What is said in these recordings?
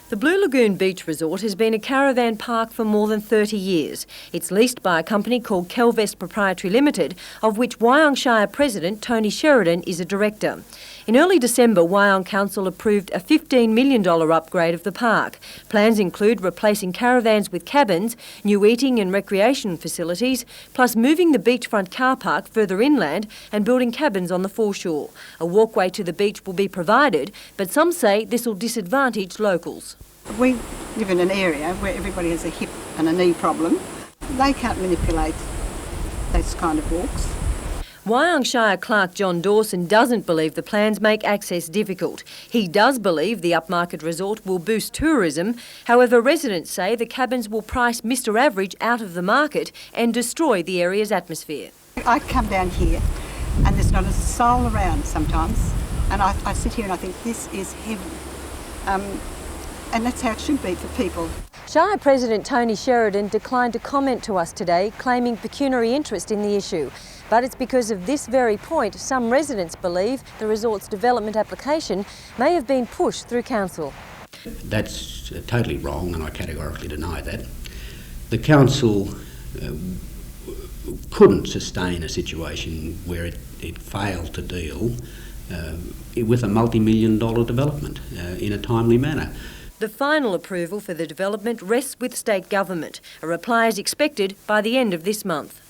The Blue Lagoon Beach Resort has been a caravan park for more than 30 years. It's leased by a company called Kelvest Proprietary Limited, of which Wyong Shire President Tony Sheridan is a director. In early December, Wyong Council approved a $15 million upgrade of the park. Plans include replacing caravans with cabins, new eating and recreation facilities, plus moving the beachfront car park further inland and building cabins on the foreshore. A walkway to the beach will be provided, but some say this will disadvantage locals. We live in an area where everybody has a hip and a knee problem. They can't manipulate those kind of walks. Wyong Shire clerk John Dawson doesn't believe the plans make access difficult. He does believe the upmarket resort will boost tourism. However, residents say the cabins will price Mr Average out of the market and destroy the area's atmosphere. I come down here and there's not a soul around sometimes, and I sit here and I think this is heaven. And that's how it should be for people. Shire President Tony Sheridan declined to comment to us today, claiming pecuniary interest in the issue. But it's because of this very point some residents believe the resort's development application may have been pushed through council. That's totally wrong, and I categorically deny that. The council couldn't sustain a situation where it failed to deal with a multi-million-dollar development in a timely manner. The final approval for the development rests with state government. A reply is expected by the end of this month.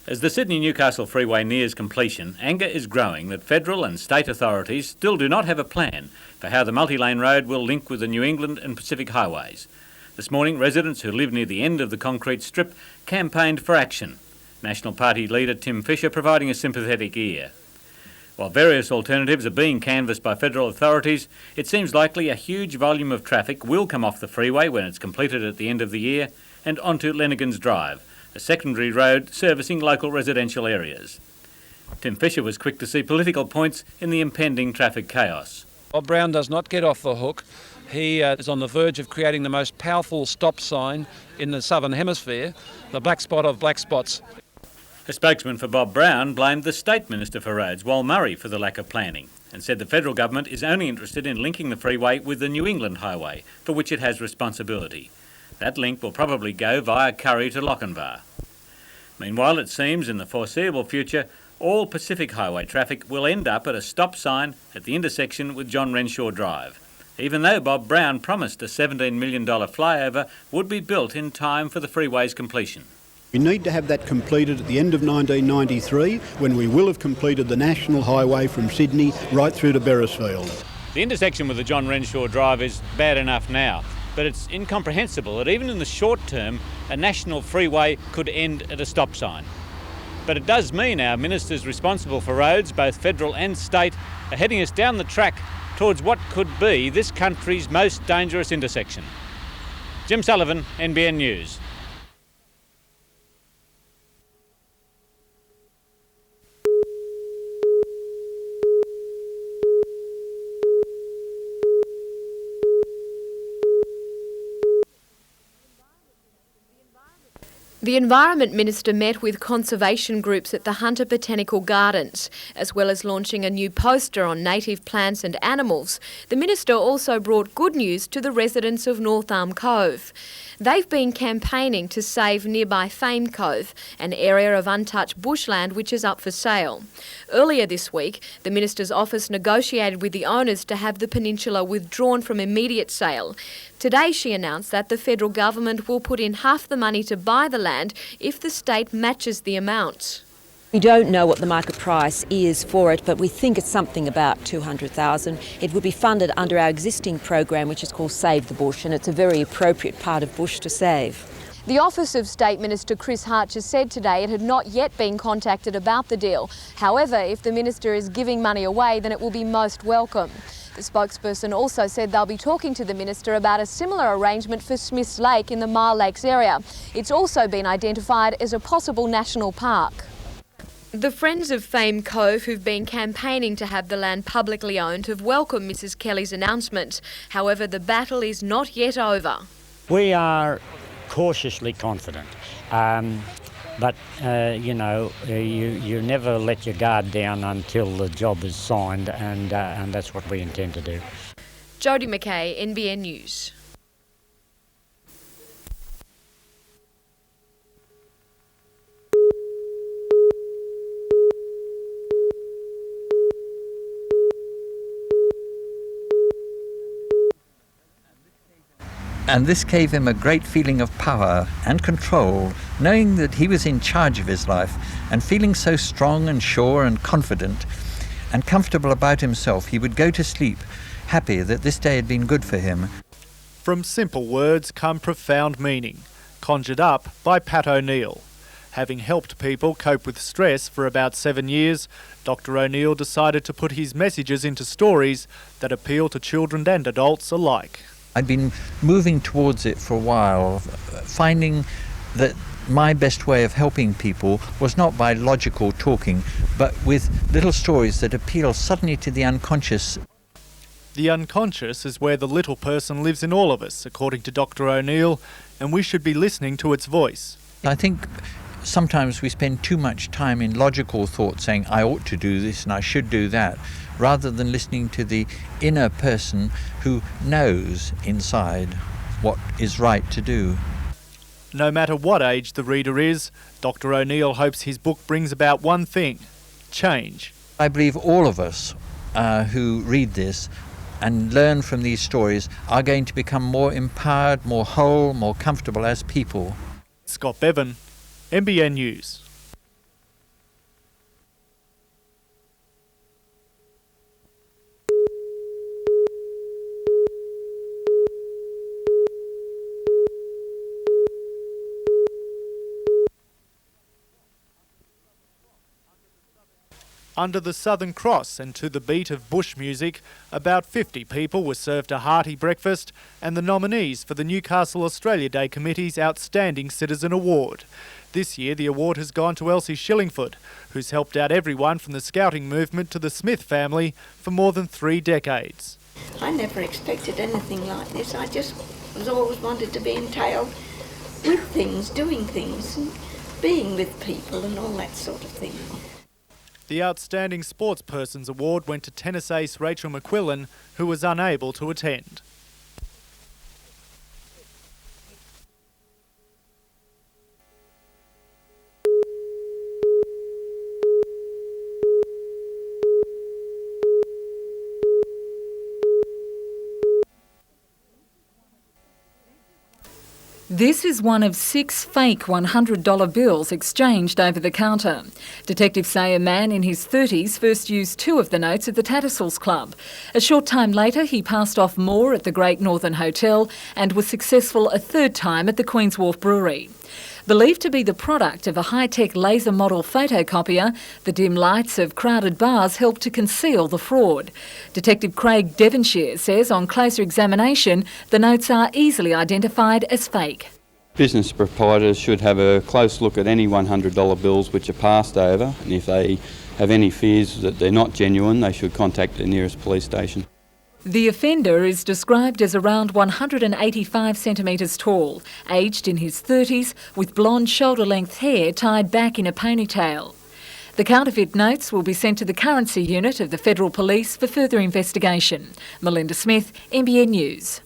As the Sydney-Newcastle Freeway nears completion, anger is growing that federal and state authorities still do not have a plan for how the multi-lane road will link with the New England and Pacific highways. This morning, residents who live near the end of the concrete strip campaigned for action. National Party leader Tim Fischer providing a sympathetic ear. While various alternatives are being canvassed by federal authorities, it seems likely a huge volume of traffic will come off the freeway when it's completed at the end of the year and onto Lennigans Drive, a secondary road servicing local residential areas. Tim Fischer was quick to see political points in the impending traffic chaos. Bob Brown does not get off the hook. He is on the verge of creating the most powerful stop sign in the Southern Hemisphere, the black spot of black spots. A spokesman for Bob Brown blamed the State Minister for Roads, Wal Murray, for the lack of planning and said the federal government is only interested in linking the freeway with the New England Highway, for which it has responsibility. That link will probably go via Curry to Lochinvar. Meanwhile, it seems in the foreseeable future, all Pacific Highway traffic will end up at a stop sign at the intersection with John Renshaw Drive, even though Bob Brown promised a $17 million flyover would be built in time for the freeway's completion. We need to have that completed at the end of 1993, when we will have completed the national highway from Sydney right through to Beresfield. The intersection with the John Renshaw Drive is bad enough now, but it's incomprehensible that even in the short term, a national freeway could end at a stop sign. But it does mean our ministers responsible for roads, both federal and state, are heading us down the track towards what could be this country's most dangerous intersection. Jim Sullivan, NBN News. The Environment Minister met with conservation groups at the Hunter Botanical Gardens. As well as launching a new poster on native plants and animals, the Minister also brought good news to the residents of North Arm Cove. They've been campaigning to save nearby Fame Cove, an area of untouched bushland which is up for sale. Earlier this week, the Minister's office negotiated with the owners to have the peninsula withdrawn from immediate sale. Today she announced that the federal government will put in half the money to buy the land if the state matches the amount. We don't know what the market price is for it, but we think it's something about $200,000. It would be funded under our existing program, which is called Save the Bush, and it's a very appropriate part of bush to save. The Office of State Minister Chris Hartcher said today it had not yet been contacted about the deal. However, if the Minister is giving money away, then it will be most welcome. The spokesperson also said they'll be talking to the Minister about a similar arrangement for Smiths Lake in the Mar Lakes area. It's also been identified as a possible national park. The Friends of Fame Cove, who've been campaigning to have the land publicly owned, have welcomed Mrs Kelly's announcement. However, the battle is not yet over. We are cautiously confident, but you never let your guard down until the job is signed, and that's what we intend to do. Jodie McKay, NBN News. And this gave him a great feeling of power and control, knowing that he was in charge of his life and feeling so strong and sure and confident and comfortable about himself, he would go to sleep happy that this day had been good for him. From simple words come profound meaning, conjured up by Pat O'Neill. Having helped people cope with stress for about 7 years, Dr. O'Neill decided to put his messages into stories that appeal to children and adults alike. I'd been moving towards it for a while, finding that my best way of helping people was not by logical talking, but with little stories that appeal suddenly to the unconscious. The unconscious is where the little person lives in all of us, according to Dr. O'Neill, and we should be listening to its voice. I think sometimes we spend too much time in logical thought saying, I ought to do this and I should do that, rather than listening to the inner person who knows inside what is right to do. No matter what age the reader is, Dr. O'Neill hopes his book brings about one thing: change. I believe all of us who read this and learn from these stories are going to become more empowered, more whole, more comfortable as people. Scott Bevan, NBN News. Under the Southern Cross and to the beat of bush music, about 50 people were served a hearty breakfast and the nominees for the Newcastle Australia Day Committee's Outstanding Citizen Award. This year the award has gone to Elsie Shillingford, who's helped out everyone from the scouting movement to the Smith family for more than 3 decades. I never expected anything like this. I just was always wanted to be entailed with things, doing things, and being with people and all that sort of thing. The Outstanding Sportspersons Award went to tennis ace Rachel McQuillan, who was unable to attend. This is one of 6 fake $100 bills exchanged over the counter. Detectives say a man in his 30s first used 2 of the notes at the Tattersalls Club. A short time later, he passed off more at the Great Northern Hotel and was successful a 3rd time at the Queen's Wharf Brewery. Believed to be the product of a high-tech laser model photocopier, the dim lights of crowded bars helped to conceal the fraud. Detective Craig Devonshire says on closer examination, the notes are easily identified as fake. Business proprietors should have a close look at any $100 bills which are passed over, and if they have any fears that they're not genuine, they should contact the nearest police station. The offender is described as around 185 centimetres tall, aged in his 30s, with blonde shoulder-length hair tied back in a ponytail. The counterfeit notes will be sent to the currency unit of the Federal Police for further investigation. Melinda Smith, NBN News.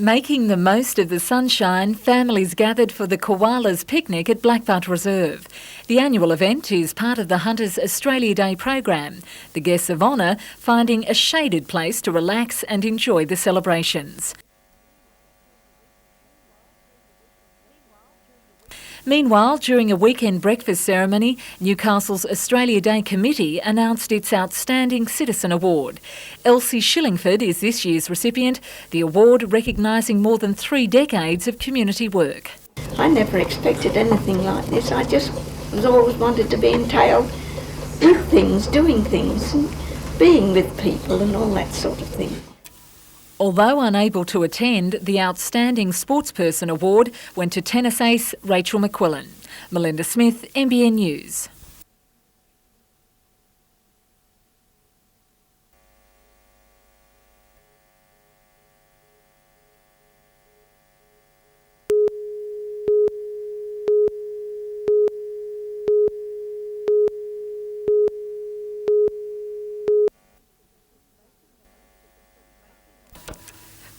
Making the most of the sunshine, families gathered for the Koalas Picnic at Blackbutt Reserve. The annual event is part of the Hunters Australia Day program, the guests of honour finding a shaded place to relax and enjoy the celebrations. Meanwhile, during a weekend breakfast ceremony, Newcastle's Australia Day Committee announced its Outstanding Citizen Award. Elsie Shillingford is this year's recipient, the award recognising more than 3 decades of community work. I never expected anything like this. I just was always wanted to be entailed with things, doing things, and being with people and all that sort of thing. Although unable to attend, the Outstanding Sportsperson Award went to tennis ace Rachel McQuillan. Melinda Smith, NBN News.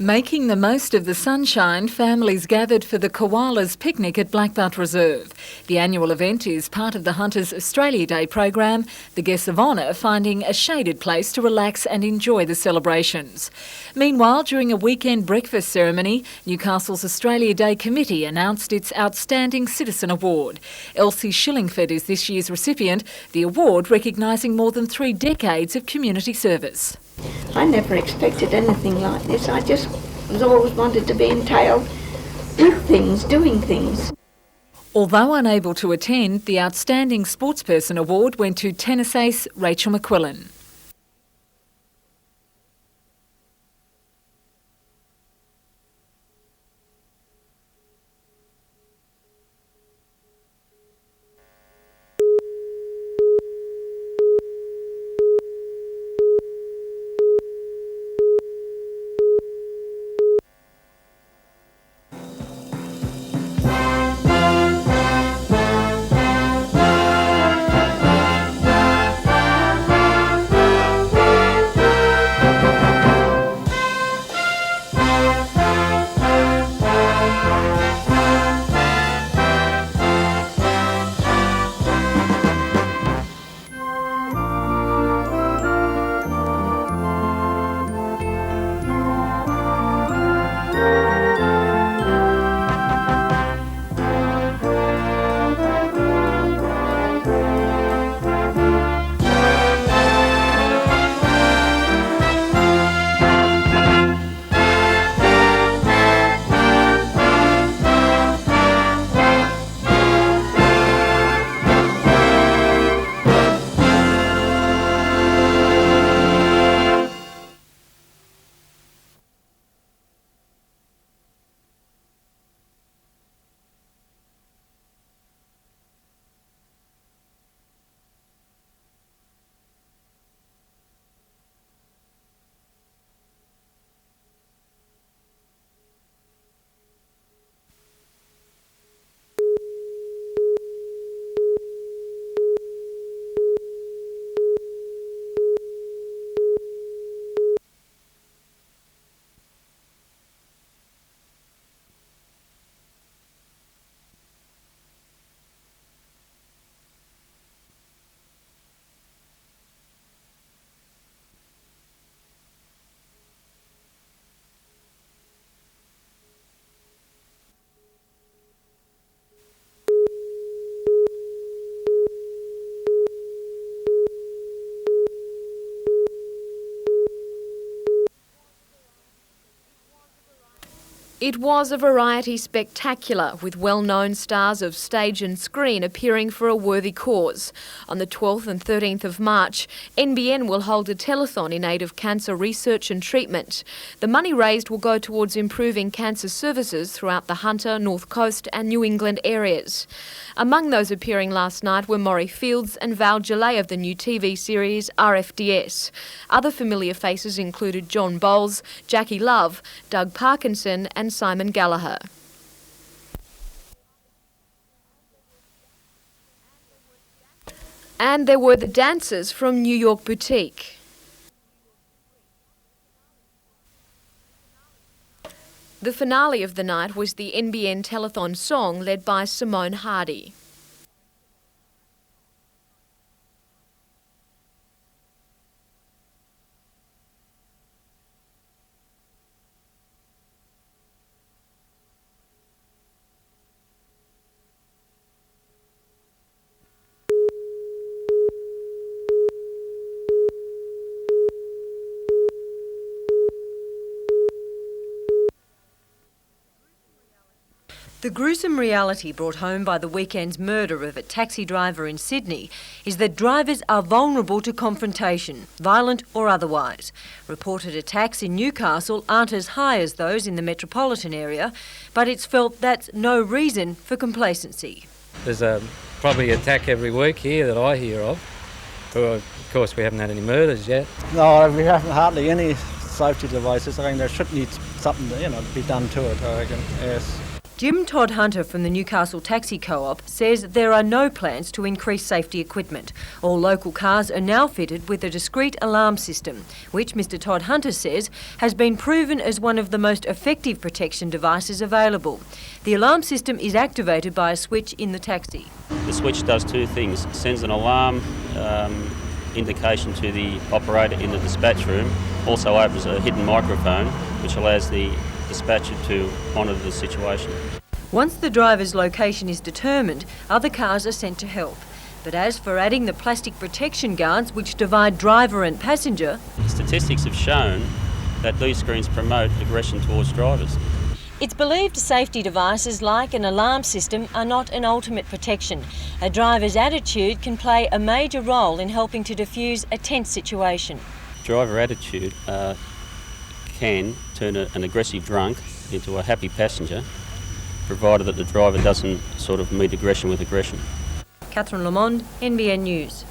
Making the most of the sunshine, families gathered for the Koalas Picnic at Blackbutt Reserve. The annual event is part of the Hunters Australia Day program, the guests of honour finding a shaded place to relax and enjoy the celebrations. Meanwhile, during a weekend breakfast ceremony, Newcastle's Australia Day Committee announced its Outstanding Citizen Award. Elsie Shillingford is this year's recipient, the award recognising more than 3 decades of community service. I never expected anything like this. I just was always wanted to be entailed with things, doing things. Although unable to attend, the Outstanding Sportsperson Award went to tennis ace Rachel McQuillan. It was a variety spectacular, with well-known stars of stage and screen appearing for a worthy cause. On the 12th and 13th of March, NBN will hold a telethon in aid of cancer research and treatment. The money raised will go towards improving cancer services throughout the Hunter, North Coast and New England areas. Among those appearing last night were Maury Fields and Val Gillay of the new TV series RFDS. Other familiar faces included John Bowles, Jackie Love, Doug Parkinson and Simon Gallagher. And there were the dancers from New York Boutique. The finale of the night was the NBN Telethon song led by Simone Hardy. The gruesome reality brought home by the weekend's murder of a taxi driver in Sydney is that drivers are vulnerable to confrontation, violent or otherwise. Reported attacks in Newcastle aren't as high as those in the metropolitan area, but it's felt that's no reason for complacency. There's probably an attack every week here that I hear of. Of course, we haven't had any murders yet. No, we haven't hardly any safety devices. I think there should need something to be done to it, I reckon, yes. Jim Todd Hunter from the Newcastle Taxi Co-op says there are no plans to increase safety equipment. All local cars are now fitted with a discrete alarm system, which Mr Todd Hunter says has been proven as one of the most effective protection devices available. The alarm system is activated by a switch in the taxi. The switch does two things. It sends an alarm indication to the operator in the dispatch room, also opens a hidden microphone which allows the dispatcher to monitor the situation. Once the driver's location is determined, other cars are sent to help. But as for adding the plastic protection guards which divide driver and passenger... Statistics have shown that these screens promote aggression towards drivers. It's believed safety devices like an alarm system are not an ultimate protection. A driver's attitude can play a major role in helping to diffuse a tense situation. Driver attitude can turn an aggressive drunk into a happy passenger, provided that the driver doesn't sort of meet aggression with aggression. Catherine Lamond, NBN News.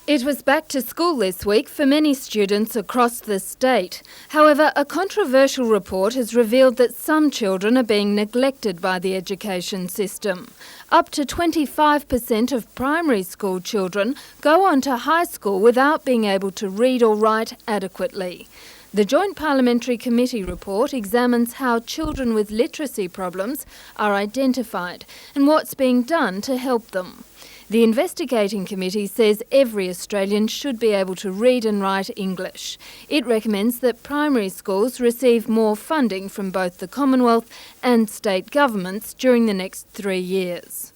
It was back to school this week for many students across the state. However, a controversial report has revealed that some children are being neglected by the education system. Up to 25% of primary school children go on to high school without being able to read or write adequately. The Joint Parliamentary Committee report examines how children with literacy problems are identified and what's being done to help them. The investigating committee says every Australian should be able to read and write English. It recommends that primary schools receive more funding from both the Commonwealth and state governments during the next 3 years.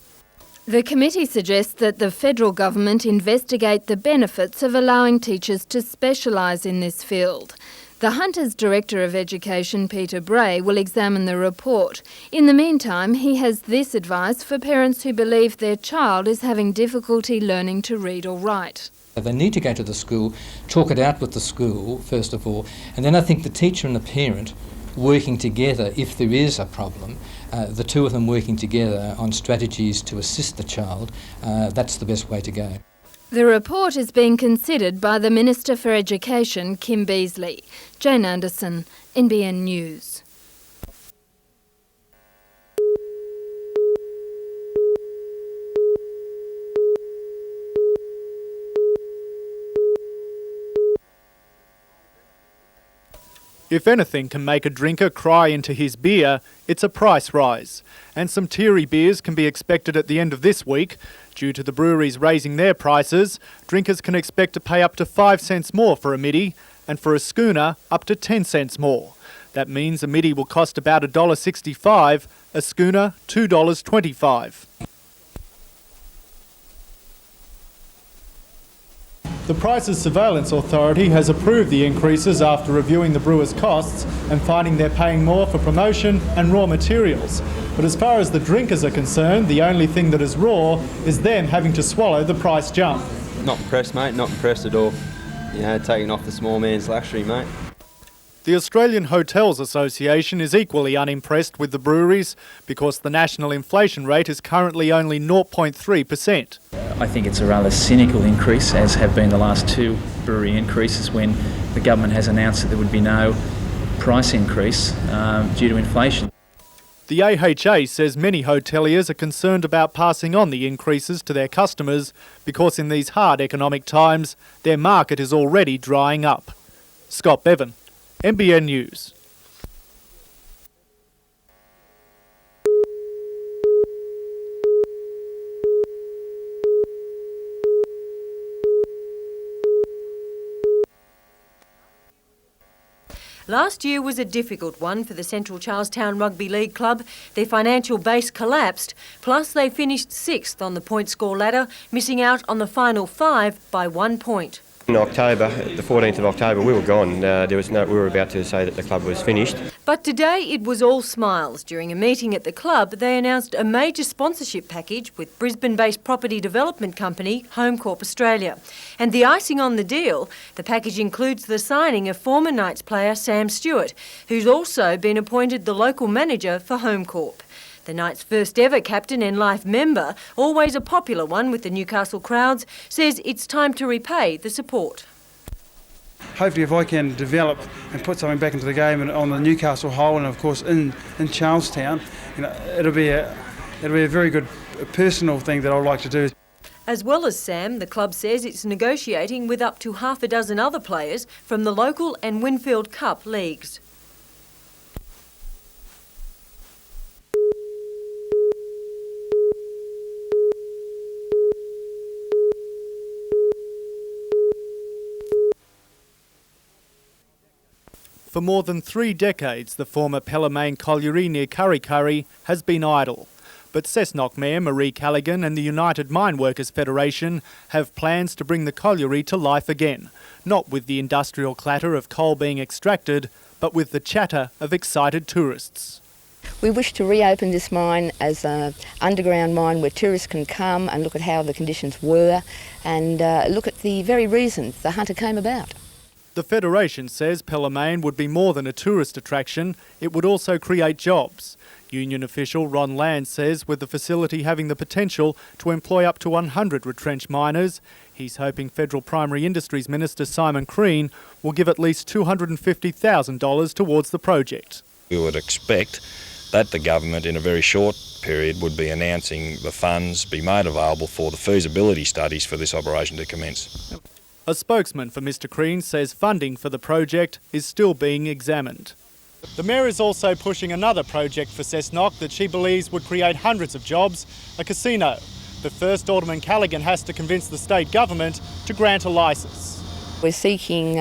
The committee suggests that the federal government investigate the benefits of allowing teachers to specialise in this field. The Hunter's Director of Education, Peter Bray, will examine the report. In the meantime, he has this advice for parents who believe their child is having difficulty learning to read or write. They need to go to the school, talk it out with the school, first of all, and then I think the teacher and the parent working together, if there is a problem, the two of them working together on strategies to assist the child, that's the best way to go. The report is being considered by the Minister for Education, Kim Beazley. Jane Anderson, NBN News. If anything can make a drinker cry into his beer, it's a price rise. And some teary beers can be expected at the end of this week. Due to the breweries raising their prices, drinkers can expect to pay up to 5 cents more for a middy, and for a schooner, up to 10 cents more. That means a middy will cost about $1.65, a schooner $2.25. The Prices Surveillance Authority has approved the increases after reviewing the brewers' costs and finding they're paying more for promotion and raw materials. But as far as the drinkers are concerned, the only thing that is raw is them having to swallow the price jump. Not impressed, mate, not impressed at all. You know, taking off the small man's luxury, mate. The Australian Hotels Association is equally unimpressed with the breweries because the national inflation rate is currently only 0.3%. I think it's a rather cynical increase, as have been the last two brewery increases when the government has announced that there would be no price increase due to inflation. The AHA says many hoteliers are concerned about passing on the increases to their customers because in these hard economic times, their market is already drying up. Scott Bevan, NBN News. Last year was a difficult one for the Central Charlestown Rugby League club. Their financial base collapsed, plus they finished 6th on the point score ladder, missing out on the final 5 by 1 point. In October, the 14th of October, we were gone. We were about to say that the club was finished. But today it was all smiles. During a meeting at the club, they announced a major sponsorship package with Brisbane-based property development company HomeCorp Australia. And the icing on the deal, the package includes the signing of former Knights player Sam Stewart, who's also been appointed the local manager for HomeCorp. The Knights' first ever captain and life member, always a popular one with the Newcastle crowds, says it's time to repay the support. Hopefully if I can develop and put something back into the game and on the Newcastle whole, and of course in Charlestown, it'll be a very good personal thing that I'd like to do. As well as Sam, the club says it's negotiating with up to half a dozen other players from the local and Winfield Cup leagues. For more than 3 decades, the former Pelham colliery near Kurri Kurri has been idle. But Cessnock Mayor Marie Callaghan and the United Mine Workers Federation have plans to bring the colliery to life again, not with the industrial clatter of coal being extracted, but with the chatter of excited tourists. We wish to reopen this mine as an underground mine where tourists can come and look at how the conditions were and look at the very reason the Hunter came about. The Federation says Pelham would be more than a tourist attraction, it would also create jobs. Union official Ron Land says with the facility having the potential to employ up to 100 retrenched miners, he's hoping Federal Primary Industries Minister Simon Crean will give at least $250,000 towards the project. We would expect that the government in a very short period would be announcing the funds be made available for the feasibility studies for this operation to commence. A spokesman for Mr Crean says funding for the project is still being examined. The Mayor is also pushing another project for Cessnock that she believes would create hundreds of jobs, a casino. But first, Alderman Callaghan has to convince the state government to grant a licence. We're seeking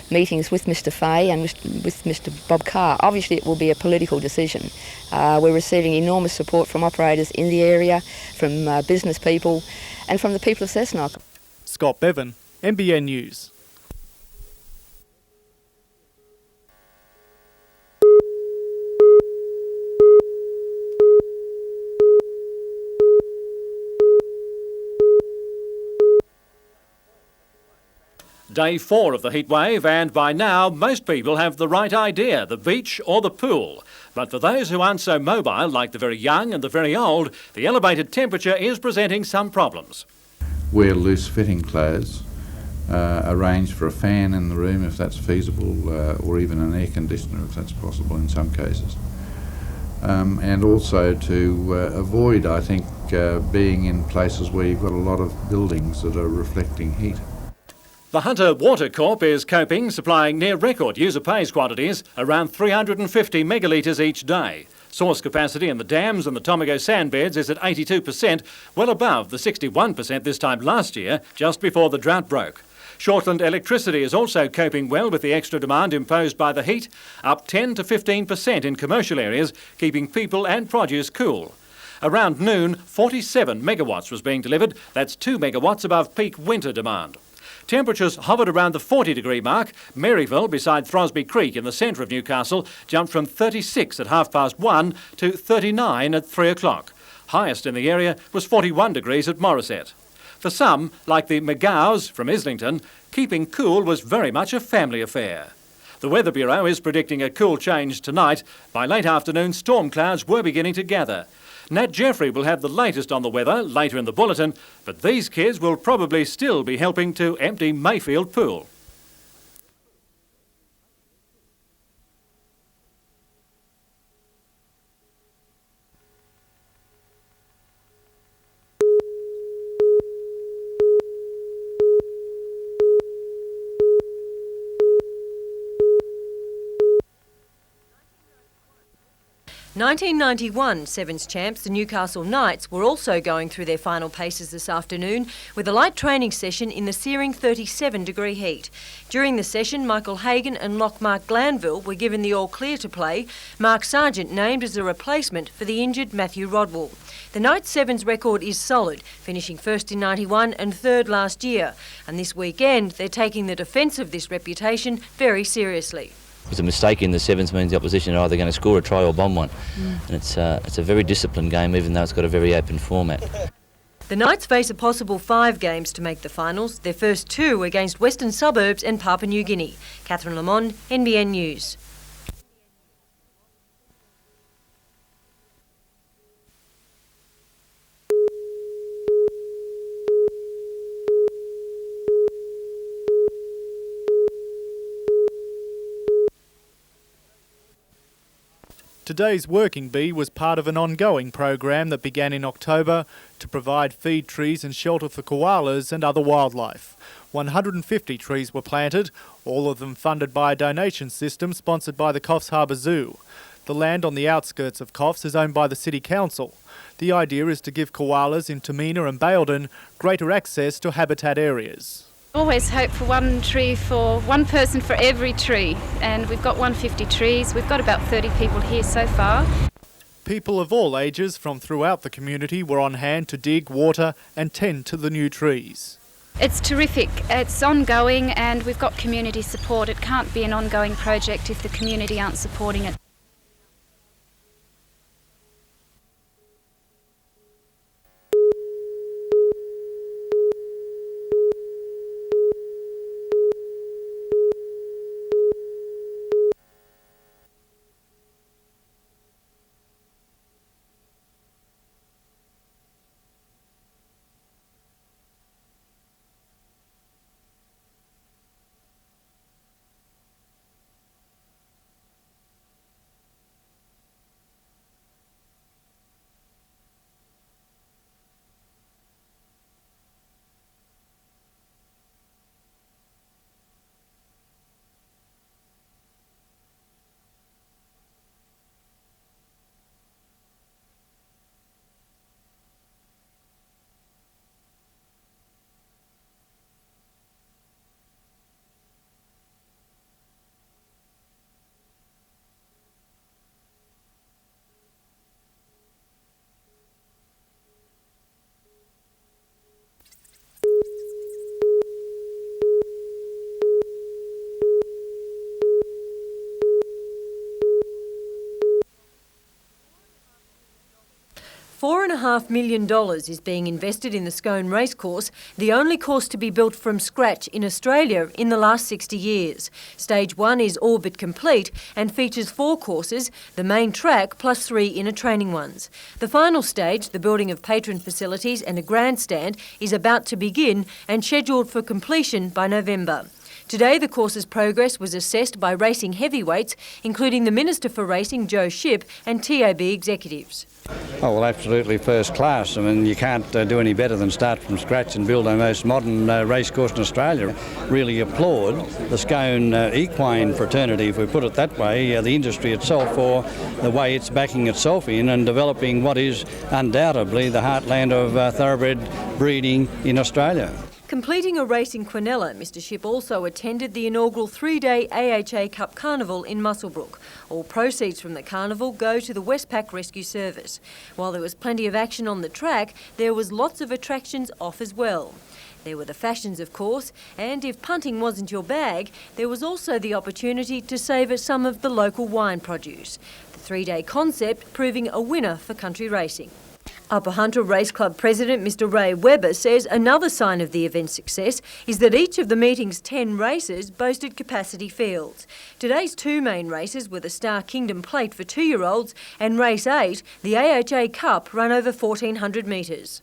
meetings with Mr Fay and with Mr Bob Carr. Obviously it will be a political decision. We're receiving enormous support from operators in the area, from business people and from the people of Cessnock. Scott Bevan, NBN News. Day 4 of the heatwave, and by now most people have the right idea, the beach or the pool. But for those who aren't so mobile, like the very young and the very old, the elevated temperature is presenting some problems. Wear loose fitting clothes, arrange for a fan in the room if that's feasible, or even an air conditioner if that's possible in some cases. And also to avoid, I think, being in places where you've got a lot of buildings that are reflecting heat. The Hunter Water Corp is coping, supplying near-record user-pays quantities, around 350 megalitres each day. Source capacity in the dams and the Tomago sandbeds is at 82%, well above the 61% this time last year, just before the drought broke. Shortland Electricity is also coping well with the extra demand imposed by the heat, up 10 to 15% in commercial areas, keeping people and produce cool. Around noon, 47 megawatts was being delivered. That's 2 megawatts above peak winter demand. Temperatures hovered around the 40-degree mark. Maryville, beside Throsby Creek in the centre of Newcastle, jumped from 36 at 1:30 to 39 at 3 o'clock. Highest in the area was 41 degrees at Morisset. For some, like the McGows from Islington, keeping cool was very much a family affair. The Weather Bureau is predicting a cool change tonight. By late afternoon, storm clouds were beginning to gather. Nat Jeffrey will have the latest on the weather later in the bulletin, but these kids will probably still be helping to empty Mayfield Pool. 1991 Sevens champs, the Newcastle Knights, were also going through their final paces this afternoon with a light training session in the searing 37-degree heat. During the session, Michael Hagan and Lockmark Glanville were given the all-clear to play, Mark Sargent named as a replacement for the injured Matthew Rodwell. The Knights Sevens record is solid, finishing first in 91 and third last year, and this weekend they're taking the defence of this reputation very seriously. Because a mistake in the sevens means the opposition are either going to score a try or bomb one. And it's a very disciplined game, even though it's got a very open format. The Knights face a possible 5 games to make the finals, their first 2 against Western Suburbs and Papua New Guinea. Catherine Lamond, NBN News. Today's Working Bee was part of an ongoing program that began in October to provide feed trees and shelter for koalas and other wildlife. 150 trees were planted, all of them funded by a donation system sponsored by the Coffs Harbour Zoo. The land on the outskirts of Coffs is owned by the City Council. The idea is to give koalas in Tamina and Baildon greater access to habitat areas. Always hope for one tree for one person for every tree, and we've got 150 trees. We've got about 30 people here so far. People of all ages from throughout the community were on hand to dig, water and tend to the new trees. It's terrific. It's ongoing and we've got community support. It can't be an ongoing project if the community aren't supporting it. $4.5 million is being invested in the Scone Racecourse, the only course to be built from scratch in Australia in the last 60 years. Stage 1 is all but complete and features 4 courses, the main track plus 3 inner training ones. The final stage, the building of patron facilities and a grandstand, is about to begin and scheduled for completion by November. Today, the course's progress was assessed by racing heavyweights, including the Minister for Racing, Joe Shipp, and TAB executives. Oh, well, absolutely first class. I mean, you can't do any better than start from scratch and build a most modern racecourse in Australia. Really applaud the Scone equine fraternity, if we put it that way, the industry itself, for the way it's backing itself in and developing what is undoubtedly the heartland of thoroughbred breeding in Australia. Completing a race in Quinella, Mr Shipp also attended the inaugural 3-day AHA Cup Carnival in Muswellbrook. All proceeds from the carnival go to the Westpac Rescue Service. While there was plenty of action on the track, there was lots of attractions off as well. There were the fashions, of course, and if punting wasn't your bag, there was also the opportunity to savour some of the local wine produce. The 3-day concept proving a winner for country racing. Upper Hunter Race Club President Mr Ray Webber says another sign of the event's success is that each of the meeting's 10 races boasted capacity fields. Today's 2 main races were the Star Kingdom Plate for 2-year-olds and Race 8, the AHA Cup, run over 1,400 metres.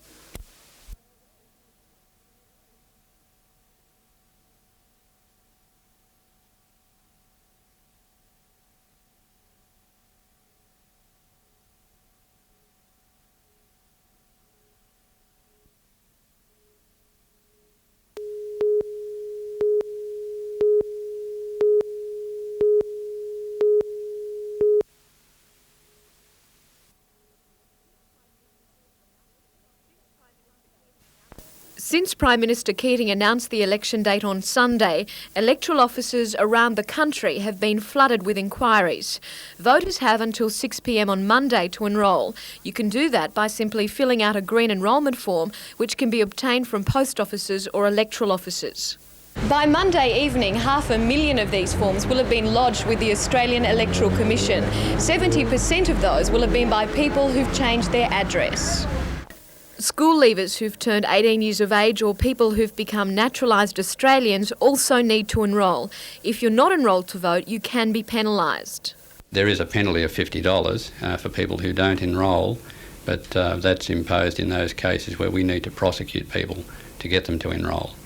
Since Prime Minister Keating announced the election date on Sunday, electoral offices around the country have been flooded with inquiries. Voters have until 6 p.m. on Monday to enrol. You can do that by simply filling out a green enrolment form, which can be obtained from post offices or electoral offices. By Monday evening, 500,000 of these forms will have been lodged with the Australian Electoral Commission. 70% of those will have been by people who've changed their address. School leavers who've turned 18 years of age or people who've become naturalised Australians also need to enrol. If you're not enrolled to vote, you can be penalised. There is a penalty of $50 for people who don't enrol, but that's imposed in those cases where we need to prosecute people to get them to enrol.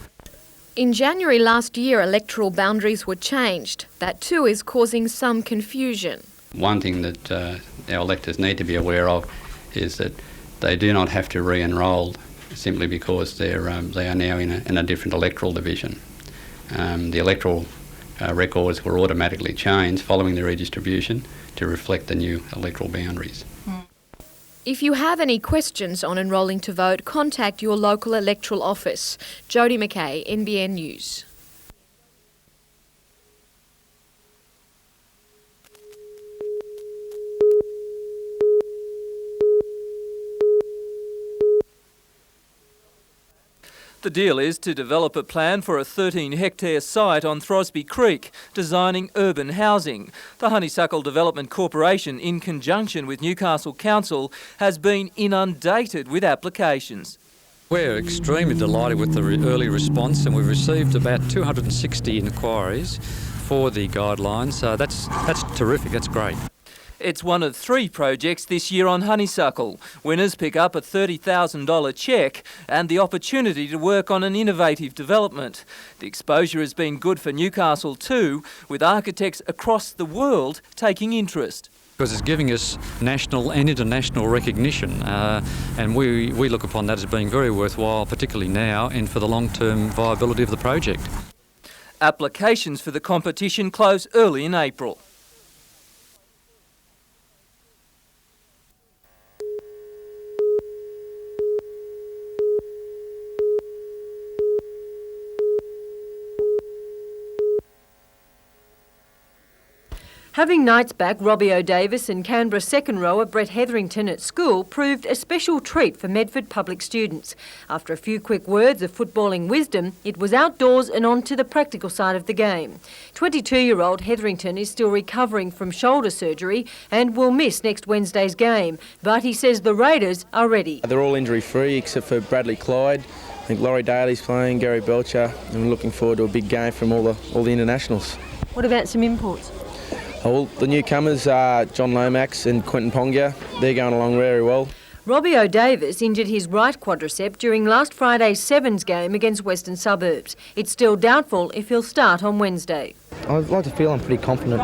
In January last year, electoral boundaries were changed. That too is causing some confusion. One thing that our electors need to be aware of is that they do not have to re-enrol simply because they are now in a different electoral division. The electoral records were automatically changed following the redistribution to reflect the new electoral boundaries. If you have any questions on enrolling to vote, contact your local electoral office. Jodie McKay, NBN News. The deal is to develop a plan for a 13-hectare site on Throsby Creek, designing urban housing. The Honeysuckle Development Corporation, in conjunction with Newcastle Council, has been inundated with applications. We're extremely delighted with the early response, and we've received about 260 inquiries for the guidelines, so that's terrific, that's great. It's one of 3 projects this year on Honeysuckle. Winners pick up a $30,000 cheque and the opportunity to work on an innovative development. The exposure has been good for Newcastle too, with architects across the world taking interest. Because it's giving us national and international recognition, and we look upon that as being very worthwhile, particularly now and for the long-term viability of the project. Applications for the competition close early in April. Having Knights back Robbie O'Davis and Canberra second rower Brett Hetherington at school proved a special treat for Medford public students. After a few quick words of footballing wisdom, it was outdoors and on to the practical side of the game. 22-year-old Hetherington is still recovering from shoulder surgery and will miss next Wednesday's game, but he says the Raiders are ready. They're all injury-free except for Bradley Clyde. I think Laurie Daly's playing, Gary Belcher, and we're looking forward to a big game from all the internationals. What about some imports? Well, the newcomers are John Lomax and Quentin Ponga. They're going along very well. Robbie O'Davis injured his right quadricep during last Friday's Sevens game against Western Suburbs. It's still doubtful if he'll start on Wednesday. I'd like to feel I'm pretty confident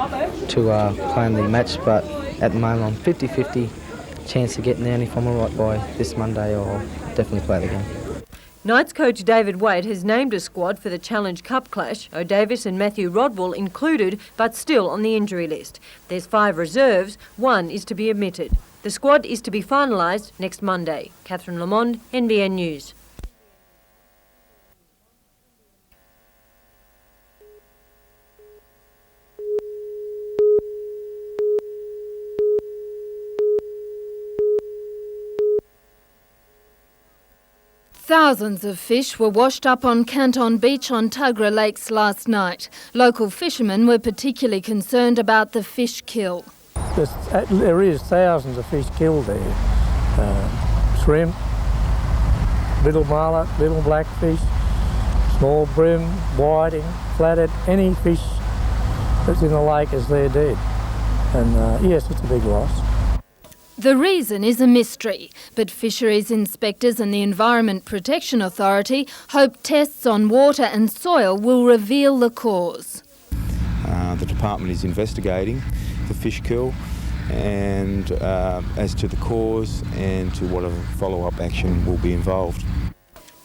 to play in the match, but at the moment I'm 50-50 chance of getting there, and if I'm all right by this Monday, I'll definitely play the game. Knights coach David Wade has named a squad for the Challenge Cup clash. O'Davis and Matthew Rodwell included, but still on the injury list. There's 5 reserves, 1 is to be omitted. The squad is to be finalised next Monday. Catherine Lamond, NBN News. Thousands of fish were washed up on Canton Beach on Tugra Lakes last night. Local fishermen were particularly concerned about the fish kill. There is thousands of fish killed there. Shrimp, little marlin, little blackfish, small bream, whiting, flathead, any fish that's in the lake is there dead. And yes, it's a big loss. The reason is a mystery, but fisheries inspectors and the Environment Protection Authority hope tests on water and soil will reveal the cause. The department is investigating the fish kill, and as to the cause and to whatever follow-up action will be involved.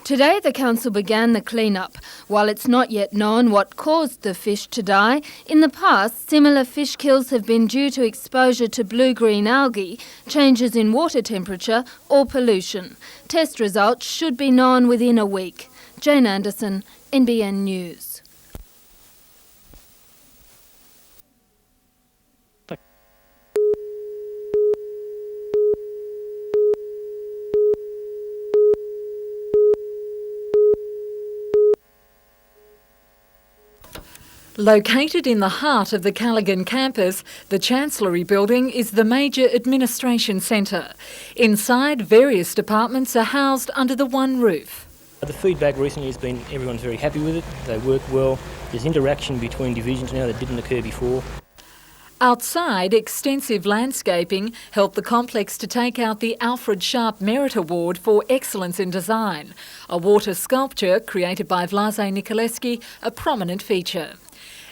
Today the council began the clean-up. While it's not yet known what caused the fish to die, in the past similar fish kills have been due to exposure to blue-green algae, changes in water temperature or pollution. Test results should be known within a week. Jane Anderson, NBN News. Located in the heart of the Callaghan campus, the Chancellery building is the major administration centre. Inside, various departments are housed under the one roof. The feedback recently has been everyone's very happy with it, they work well, there's interaction between divisions now that didn't occur before. Outside, extensive landscaping helped the complex to take out the Alfred Sharp Merit Award for Excellence in Design, a water sculpture created by Vlase Nikolewski, a prominent feature.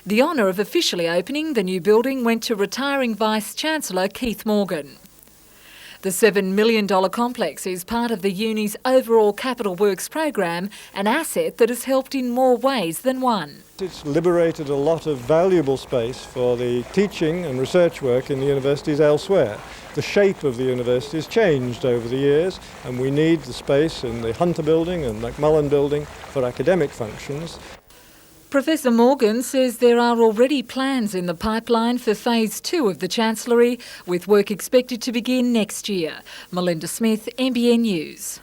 The honour of officially opening the new building went to retiring Vice-Chancellor Keith Morgan. The $7 million complex is part of the uni's overall capital works program, an asset that has helped in more ways than one. It's liberated a lot of valuable space for the teaching and research work in the universities elsewhere. The shape of the university has changed over the years, and we need the space in the Hunter Building and Macmullen Building for academic functions. Professor Morgan says there are already plans in the pipeline for Phase 2 of the Chancellery, with work expected to begin next year. Melinda Smith, NBN News.